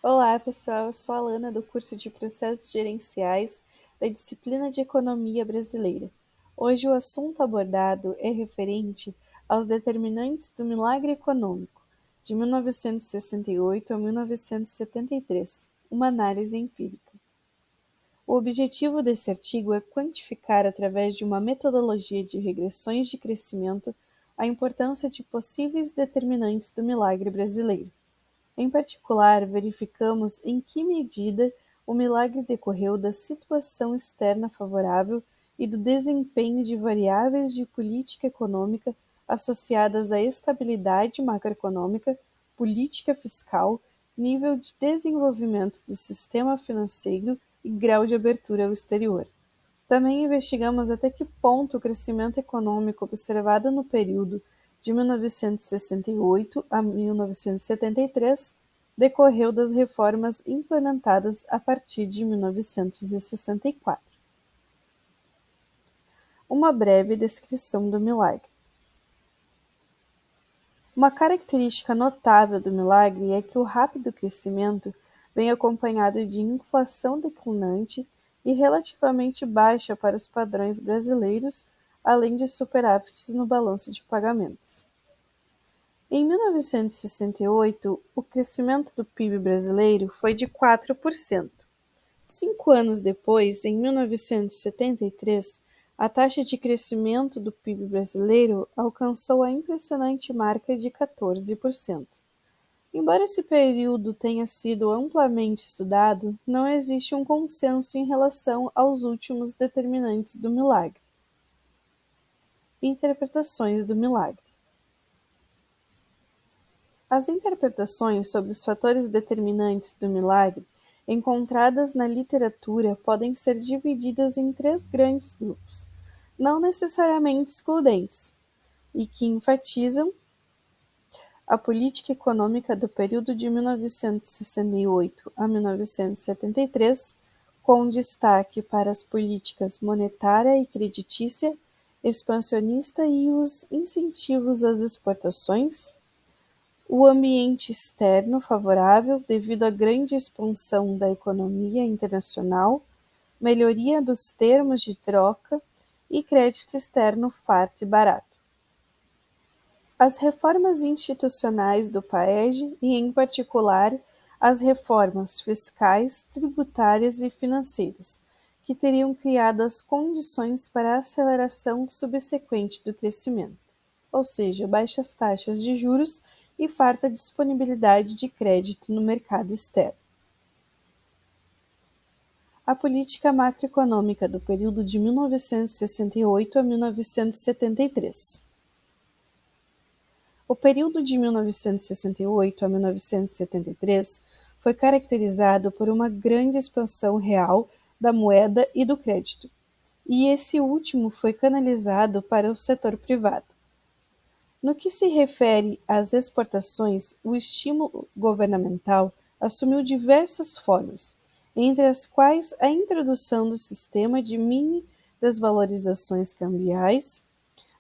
Olá, pessoal. Eu sou a Alana, do curso de Processos Gerenciais da disciplina de Economia Brasileira. Hoje o assunto abordado é referente aos determinantes do milagre econômico, de 1968 a 1973, uma análise empírica. O objetivo desse artigo é quantificar, através de uma metodologia de regressões de crescimento, a importância de possíveis determinantes do milagre brasileiro. Em particular, verificamos em que medida o milagre decorreu da situação externa favorável e do desempenho de variáveis de política econômica associadas à estabilidade macroeconômica, política fiscal, nível de desenvolvimento do sistema financeiro e grau de abertura ao exterior. Também investigamos até que ponto o crescimento econômico observado no período de 1968 a 1973 decorreu das reformas implementadas a partir de 1964. Uma breve descrição do milagre. Uma característica notável do milagre é que o rápido crescimento vem acompanhado de inflação declinante e relativamente baixa para os padrões brasileiros, além de superávites no balanço de pagamentos. Em 1968, o crescimento do PIB brasileiro foi de 4%. 5 anos depois, em 1973, a taxa de crescimento do PIB brasileiro alcançou a impressionante marca de 14%. Embora esse período tenha sido amplamente estudado, não existe um consenso em relação aos últimos determinantes do milagre. Interpretações do milagre. As interpretações sobre os fatores determinantes do milagre encontradas na literatura podem ser divididas em 3 grandes grupos, não necessariamente excludentes, e que enfatizam a política econômica do período de 1968 a 1973, com destaque para as políticas monetária e creditícia, expansionista e os incentivos às exportações, o ambiente externo favorável devido à grande expansão da economia internacional, melhoria dos termos de troca e crédito externo farto e barato. As reformas institucionais do PAEG e, em particular, as reformas fiscais, tributárias e financeiras, que teriam criado as condições para a aceleração subsequente do crescimento, ou seja, baixas taxas de juros e farta disponibilidade de crédito no mercado externo. A política macroeconômica do período de 1968 a 1973. O período de 1968 a 1973 foi caracterizado por uma grande expansão real da moeda e do crédito, e esse último foi canalizado para o setor privado. No que se refere às exportações, o estímulo governamental assumiu diversas formas, entre as quais a introdução do sistema de mini desvalorizações cambiais,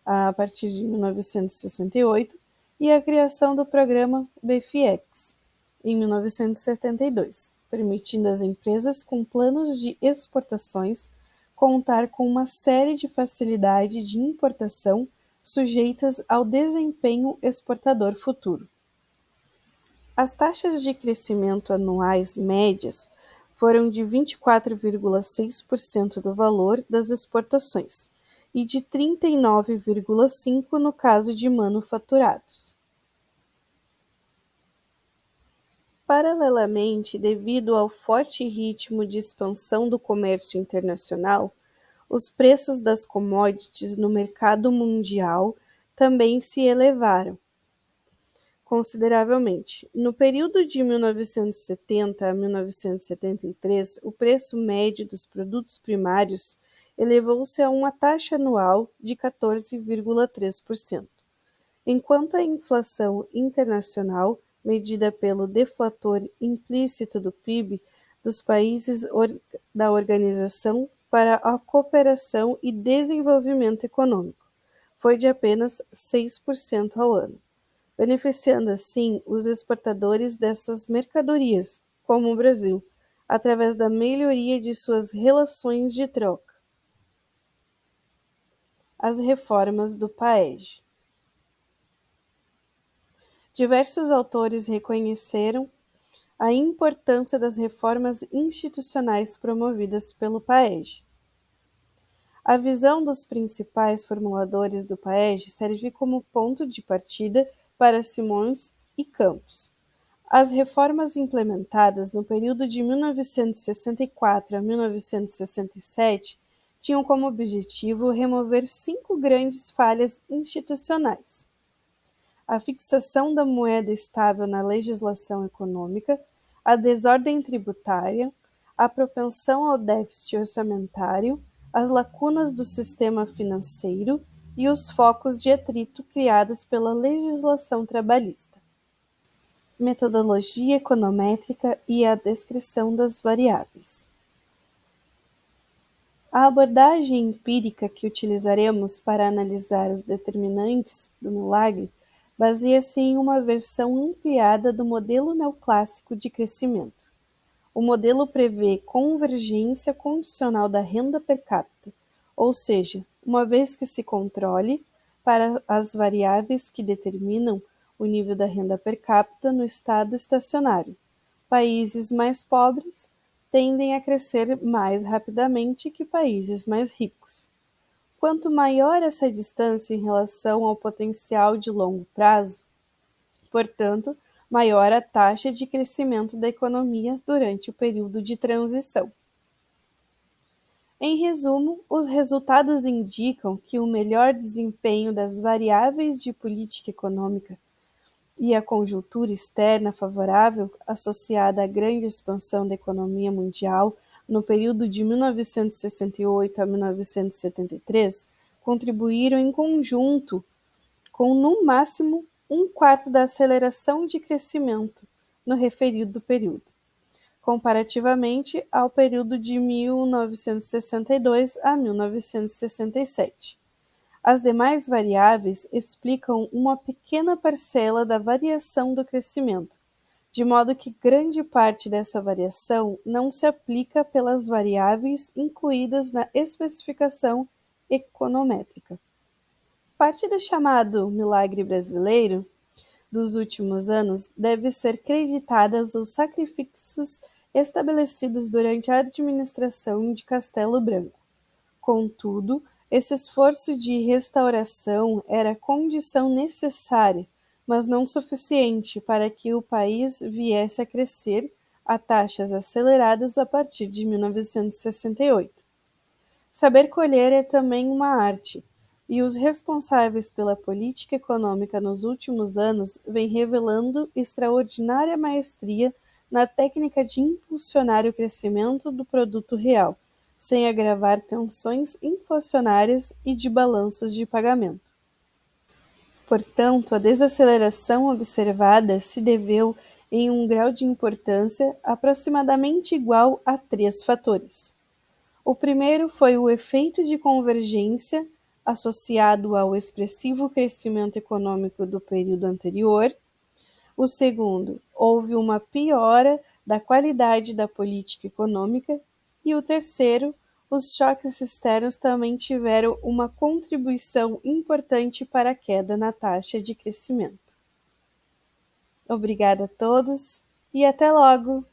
a partir de 1968, e a criação do programa BFIEX, em 1972, permitindo às empresas com planos de exportações contar com uma série de facilidades de importação sujeitas ao desempenho exportador futuro. As taxas de crescimento anuais médias foram de 24,6% do valor das exportações e de 39,5% no caso de manufaturados. Paralelamente, devido ao forte ritmo de expansão do comércio internacional, os preços das commodities no mercado mundial também se elevaram consideravelmente. No período de 1970 a 1973, o preço médio dos produtos primários elevou-se a uma taxa anual de 14,3%, enquanto a inflação internacional, medida pelo deflator implícito do PIB dos países da Organização para a Cooperação e Desenvolvimento Econômico, foi de apenas 6% ao ano, beneficiando assim os exportadores dessas mercadorias, como o Brasil, através da melhoria de suas relações de troca. As reformas do PAEG. Diversos autores reconheceram a importância das reformas institucionais promovidas pelo PAEG. A visão dos principais formuladores do PAEG serve como ponto de partida para Simões e Campos. As reformas implementadas no período de 1964 a 1967 tinham como objetivo remover 5 grandes falhas institucionais: a fixação da moeda estável na legislação econômica, a desordem tributária, a propensão ao déficit orçamentário, as lacunas do sistema financeiro e os focos de atrito criados pela legislação trabalhista. Metodologia econométrica e a descrição das variáveis. A abordagem empírica que utilizaremos para analisar os determinantes do milagre baseia-se em uma versão ampliada do modelo neoclássico de crescimento. O modelo prevê convergência condicional da renda per capita, ou seja, uma vez que se controle para as variáveis que determinam o nível da renda per capita no estado estacionário. Países mais pobres tendem a crescer mais rapidamente que países mais ricos. Quanto maior essa distância em relação ao potencial de longo prazo, portanto, maior a taxa de crescimento da economia durante o período de transição. Em resumo, os resultados indicam que o melhor desempenho das variáveis de política econômica e a conjuntura externa favorável, associada à grande expansão da economia mundial no período de 1968 a 1973, contribuíram em conjunto com, no máximo, 1/4 da aceleração de crescimento no referido período, comparativamente ao período de 1962 a 1967. As demais variáveis explicam uma pequena parcela da variação do crescimento, de modo que grande parte dessa variação não se aplica pelas variáveis incluídas na especificação econométrica. Parte do chamado milagre brasileiro dos últimos anos deve ser creditada aos sacrifícios estabelecidos durante a administração de Castelo Branco. Contudo, esse esforço de restauração era condição necessária, mas não suficiente para que o país viesse a crescer a taxas aceleradas a partir de 1968. Saber colher é também uma arte, e os responsáveis pela política econômica nos últimos anos vêm revelando extraordinária maestria na técnica de impulsionar o crescimento do produto real, sem agravar tensões inflacionárias e de balanços de pagamento. Portanto, a desaceleração observada se deveu, em um grau de importância aproximadamente igual a 3 fatores. O primeiro foi o efeito de convergência associado ao expressivo crescimento econômico do período anterior. O segundo, houve uma piora da qualidade da política econômica. E o terceiro, os choques externos também tiveram uma contribuição importante para a queda na taxa de crescimento. Obrigada a todos e até logo!